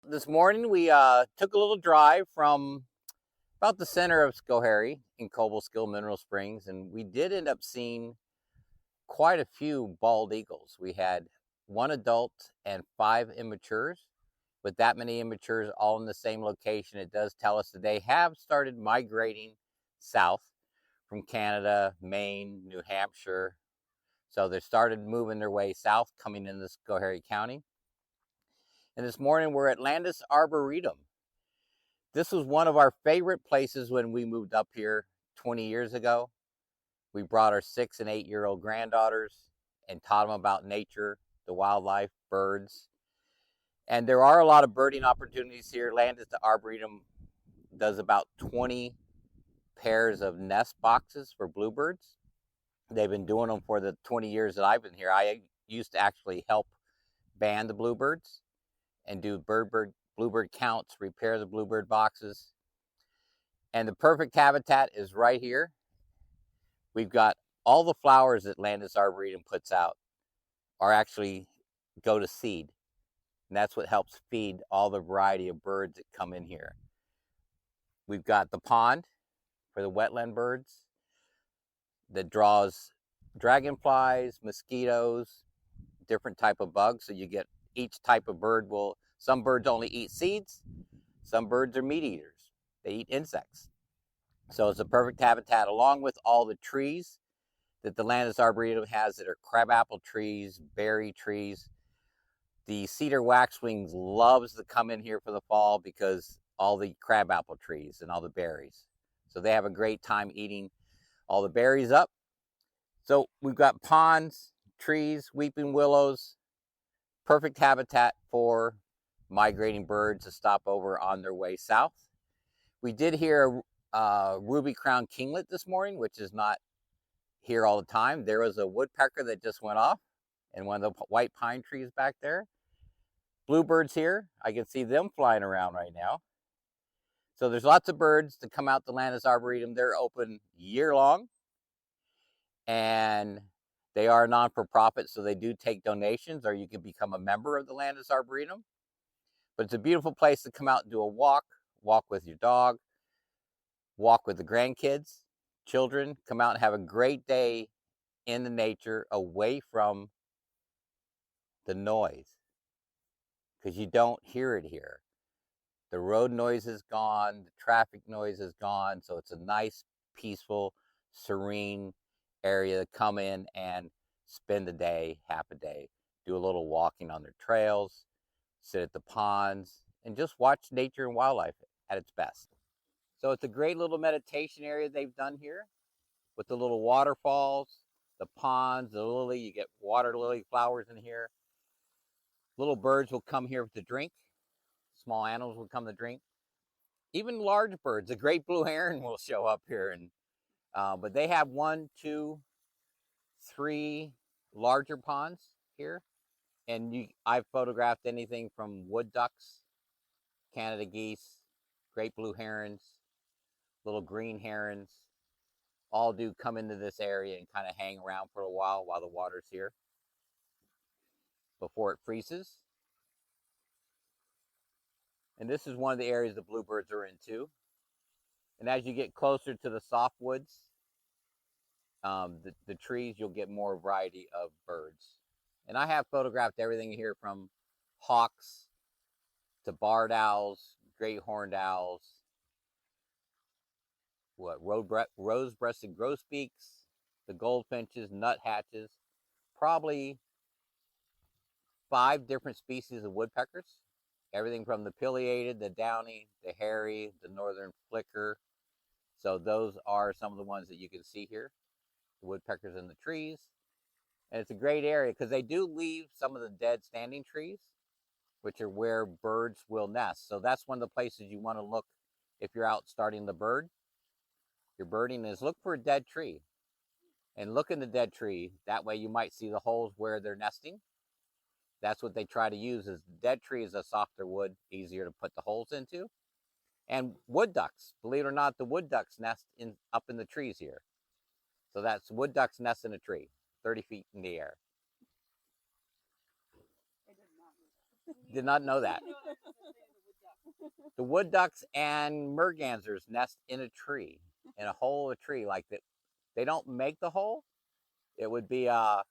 This morning we took a little drive from about the center of Schoharie in Cobleskill Mineral Springs, and we did end up seeing quite a few bald eagles. We had one adult and 5 immatures. With that many immatures all in the same location, it does tell us that they have started migrating south from Canada, Maine, New Hampshire. So they started moving their way south, coming into Schoharie County. And this morning we're at Landis Arboretum. This was one of our favorite places when we moved up here 20 years ago. We brought our 6 and 8-year-old granddaughters and taught them about nature, the wildlife, birds. And there are a lot of birding opportunities here. Landis Arboretum does about 20 pairs of nest boxes for bluebirds. They've been doing them for the 20 years that I've been here. I used to actually help band the bluebirds and do bluebird counts, repair the bluebird boxes. And the perfect habitat is right here. We've got all the flowers that Landis Arboretum puts out are actually go to seed. And that's what helps feed all the variety of birds that come in here. We've got the pond for the wetland birds that draws dragonflies, mosquitoes, different type of bugs. So you get each type of bird will, some birds only eat seeds, some birds are meat eaters. They eat insects. So it's a perfect habitat, along with all the trees that the Landis Arboretum has that are crabapple trees, berry trees. The cedar waxwings loves to come in here for the fall because all the crabapple trees and all the berries. So they have a great time eating all the berries up. So we've got ponds, trees, weeping willows, perfect habitat for migrating birds to stop over on their way south. We did hear a ruby-crowned kinglet this morning, which is not here all the time. There was a woodpecker that just went off in one of the white pine trees back there. Bluebirds here, I can see them flying around right now. So there's lots of birds that come out to Landis Arboretum. They're open year-long, and they are non-for-profit, so they do take donations, or you can become a member of the Landis Arboretum. But it's a beautiful place to come out and do a walk with your dog, walk with the grandkids, children, come out and have a great day in the nature away from the noise, because you don't hear it here. The road noise is gone, the traffic noise is gone, so it's a nice, peaceful, serene area to come in and spend the day, half a day, do a little walking on their trails, sit at the ponds, and just watch nature and wildlife at its best. So it's a great little meditation area they've done here with the little waterfalls, the ponds, the lily. You get water lily flowers in here. Little birds will come here to drink. Small animals will come to drink. Even large birds, a great blue heron will show up here. And but they have 1, 2, 3 larger ponds here. And I've photographed anything from wood ducks, Canada geese, great blue herons, little green herons. All do come into this area and kind of hang around for a while the water's here before it freezes. And this is one of the areas the bluebirds are in too. And as you get closer to the softwoods, the trees, you'll get more variety of birds. And I have photographed everything here from hawks to barred owls, great horned owls, rose-breasted grosbeaks, the goldfinches, nuthatches, probably 5 different species of woodpeckers. Everything from the pileated, the downy, the hairy, the northern flicker. So those are some of the ones that you can see here. The woodpeckers in the trees. And it's a great area because they do leave some of the dead standing trees, which are where birds will nest. So that's one of the places you want to look if you're out starting your birding is look for a dead tree. And look in the dead tree. That way you might see the holes where they're nesting. That's what they try to use, is the dead tree is a softer wood, easier to put the holes into. And wood ducks, believe it or not, the wood ducks nest up in the trees here. So that's wood ducks nest in a tree, 30 feet in the air. I did not know that. wood ducks and mergansers nest in a tree, in a hole of a tree like that. They don't make the hole. It would be a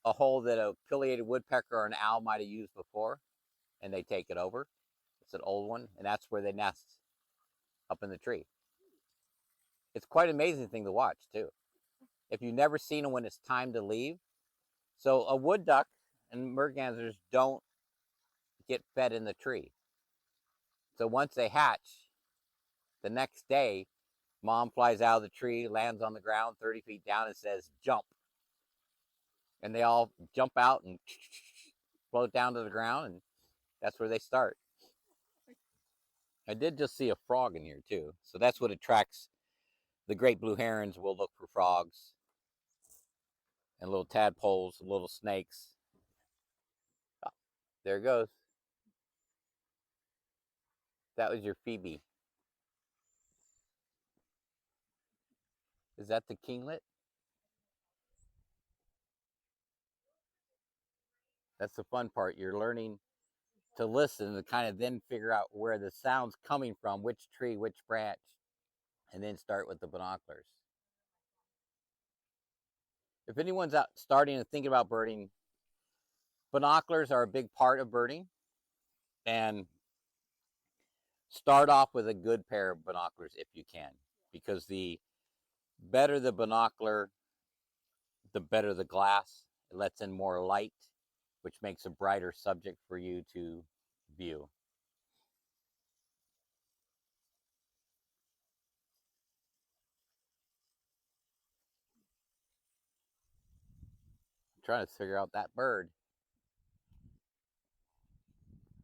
hole that a pileated woodpecker or an owl might have used before, and they take it over. It's an old one, and that's where they nest, up in the tree. It's quite an amazing thing to watch, too. If you've never seen them when it's time to leave. So a wood duck and mergansers don't get fed in the tree. So once they hatch, the next day, mom flies out of the tree, lands on the ground 30 feet down and says, jump. And they all jump out and float down to the ground, and that's where they start. I did just see a frog in here too. So that's what attracts the great blue herons. Will look for frogs and little tadpoles, little snakes. Oh, there it goes. That was your Phoebe. Is that the kinglet? That's the fun part. You're learning to listen to kind of then figure out where the sound's coming from, which tree, which branch, and then start with the binoculars. If anyone's out starting to think about birding, binoculars are a big part of birding, and start off with a good pair of binoculars if you can, because the better the binocular, the better the glass. It lets in more light, which makes a brighter subject for you to view. I'm trying to figure out that bird.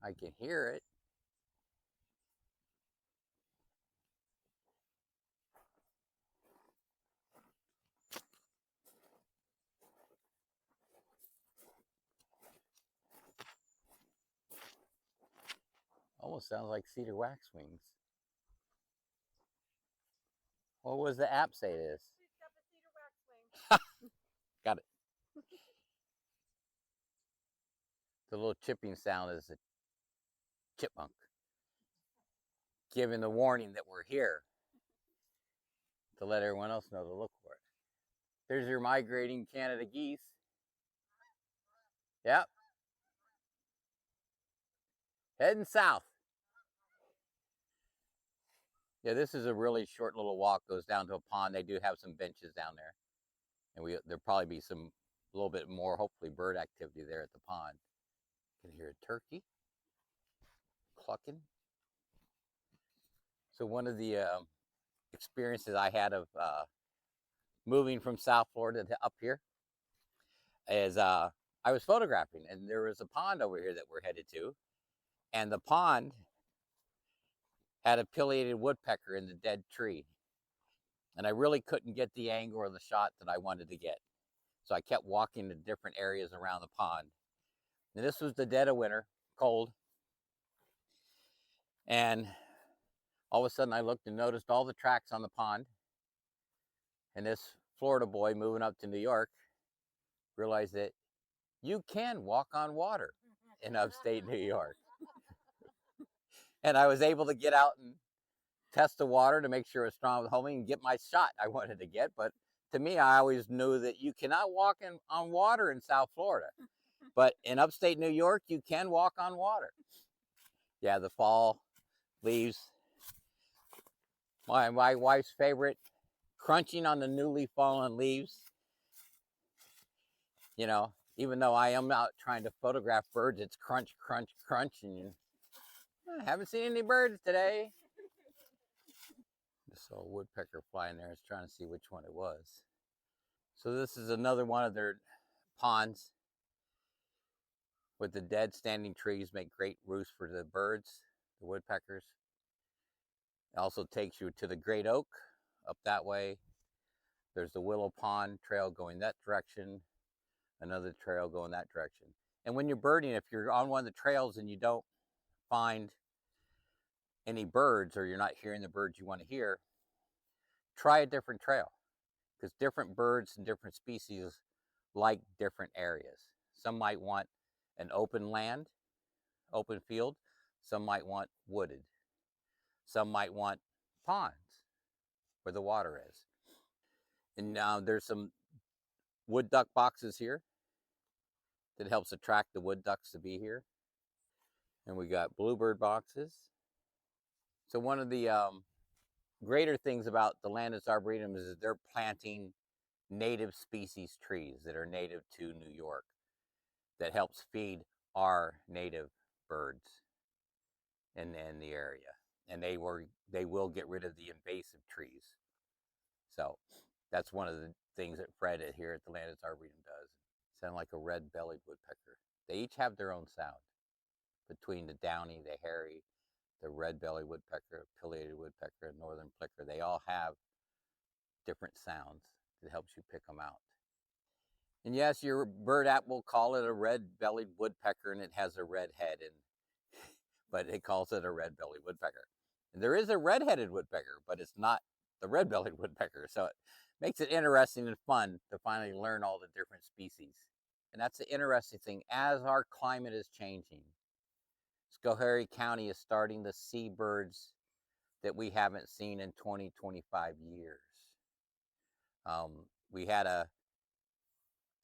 I can hear it. Almost sounds like cedar waxwings. What was the app say it is? Got it. The little chipping sound is a chipmunk giving the warning that we're here to let everyone else know to look for it. There's your migrating Canada geese. Yep. Heading south. Yeah, this is a really short little walk. Goes down to a pond. They do have some benches down there. And there'll probably be a little bit more, hopefully, bird activity there at the pond. You can hear a turkey clucking. So one of the experiences I had of moving from South Florida to up here is I was photographing, and there was a pond over here that we're headed to, and the pond had a pileated woodpecker in the dead tree, and I really couldn't get the angle or the shot that I wanted to get, so I kept walking to different areas around the pond. And this was the dead of winter, cold, and all of a sudden I looked and noticed all the tracks on the pond, and this Florida boy moving up to New York realized that you can walk on water in upstate New York. And I was able to get out and test the water to make sure it was strong with homing and get my shot I wanted to get. But to me, I always knew that you cannot walk on water in South Florida. But in upstate New York, you can walk on water. Yeah, the fall leaves. My wife's favorite, crunching on the newly fallen leaves. You know, even though I am out trying to photograph birds, it's crunch, crunch, crunch. And I haven't seen any birds today. Just saw a woodpecker flying there. I was trying to see which one it was. So this is another one of their ponds with the dead standing trees make great roosts for the birds, the woodpeckers. It also takes you to the great oak up that way. There's the willow pond trail going that direction, another trail going that direction. And when you're birding, if you're on one of the trails and you don't find any birds, or you're not hearing the birds you want to hear, try a different trail, because different birds and different species like different areas. Some might want an open land, open field. Some might want wooded. Some might want ponds where the water is. And there's some wood duck boxes here that helps attract the wood ducks to be here. And we got bluebird boxes. So one of the greater things about the Landis Arboretum is that they're planting native species trees that are native to New York that helps feed our native birds in the area. And they will get rid of the invasive trees. So that's one of the things that Fred here at the Landis Arboretum does. Sound like a red-bellied woodpecker. They each have their own sound. Between the downy, the hairy, the red-bellied woodpecker, pileated woodpecker, and northern plicker, they all have different sounds that helps you pick them out. And yes, your bird app will call it a red-bellied woodpecker, and it has a red head, but it calls it a red-bellied woodpecker. And there is a red-headed woodpecker, but it's not the red-bellied woodpecker. So it makes it interesting and fun to finally learn all the different species. And that's the interesting thing. As our climate is changing, Schoharie County is starting to see birds that we haven't seen in 20, 25 years. We had a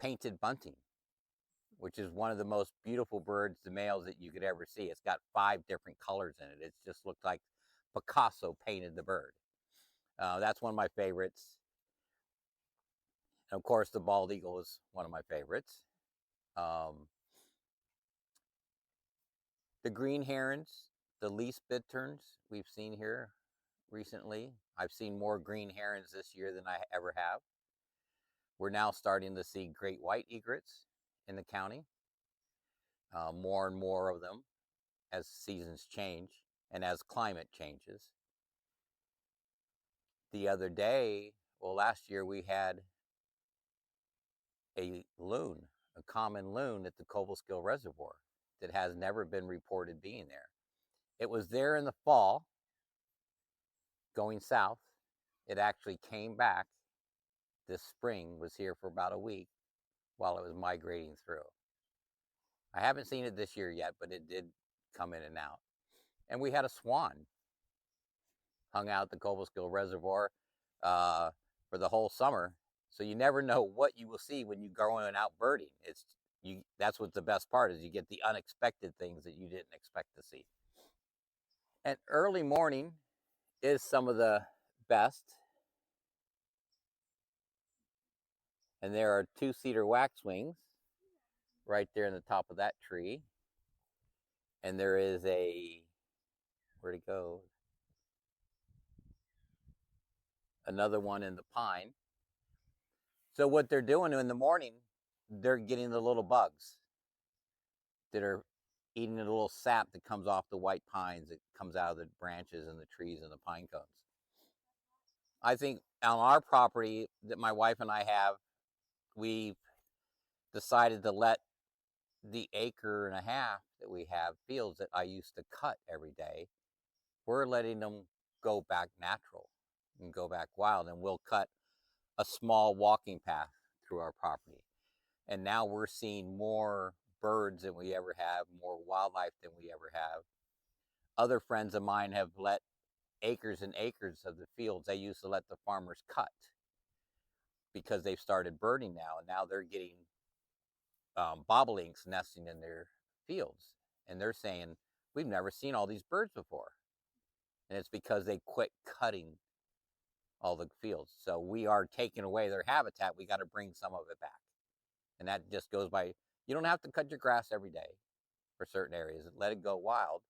painted bunting, which is one of the most beautiful birds, the males, that you could ever see. It's got 5 different colors in it. It just looked like Picasso painted the bird. That's one of my favorites. And of course, the bald eagle is one of my favorites. The green herons, the least bitterns we've seen here recently. I've seen more green herons this year than I ever have. We're now starting to see great white egrets in the county. More and more of them as seasons change and as climate changes. The other day, well, last year we had a loon, a common loon at the Cobleskill Reservoir that has never been reported being there. It was there in the fall, going south. It actually came back this spring, was here for about a week while it was migrating through. I haven't seen it this year yet, but it did come in and out. And we had a swan hung out at the Cobleskill Reservoir for the whole summer. So you never know what you will see when you go in and out birding. That's what's the best part, is you get the unexpected things that you didn't expect to see. And early morning is some of the best. And there are 2 cedar waxwings right there in the top of that tree. And there is where'd it go? Another one in the pine. So what they're doing in the morning, they're getting the little bugs that are eating the little sap that comes off the white pines, that comes out of the branches and the trees and the pine cones. I think on our property that my wife and I have, we've decided to let the 1.5 acres that we have, fields that I used to cut every day, we're letting them go back natural and go back wild. And we'll cut a small walking path through our property. And now we're seeing more birds than we ever have, more wildlife than we ever have. Other friends of mine have let acres and acres of the fields they used to let the farmers cut, because they've started birding now, and now they're getting bobolinks nesting in their fields. And they're saying, we've never seen all these birds before. And it's because they quit cutting all the fields. So we are taking away their habitat. We got to bring some of it back. And that just goes by, you don't have to cut your grass every day for certain areas. Let it go wild.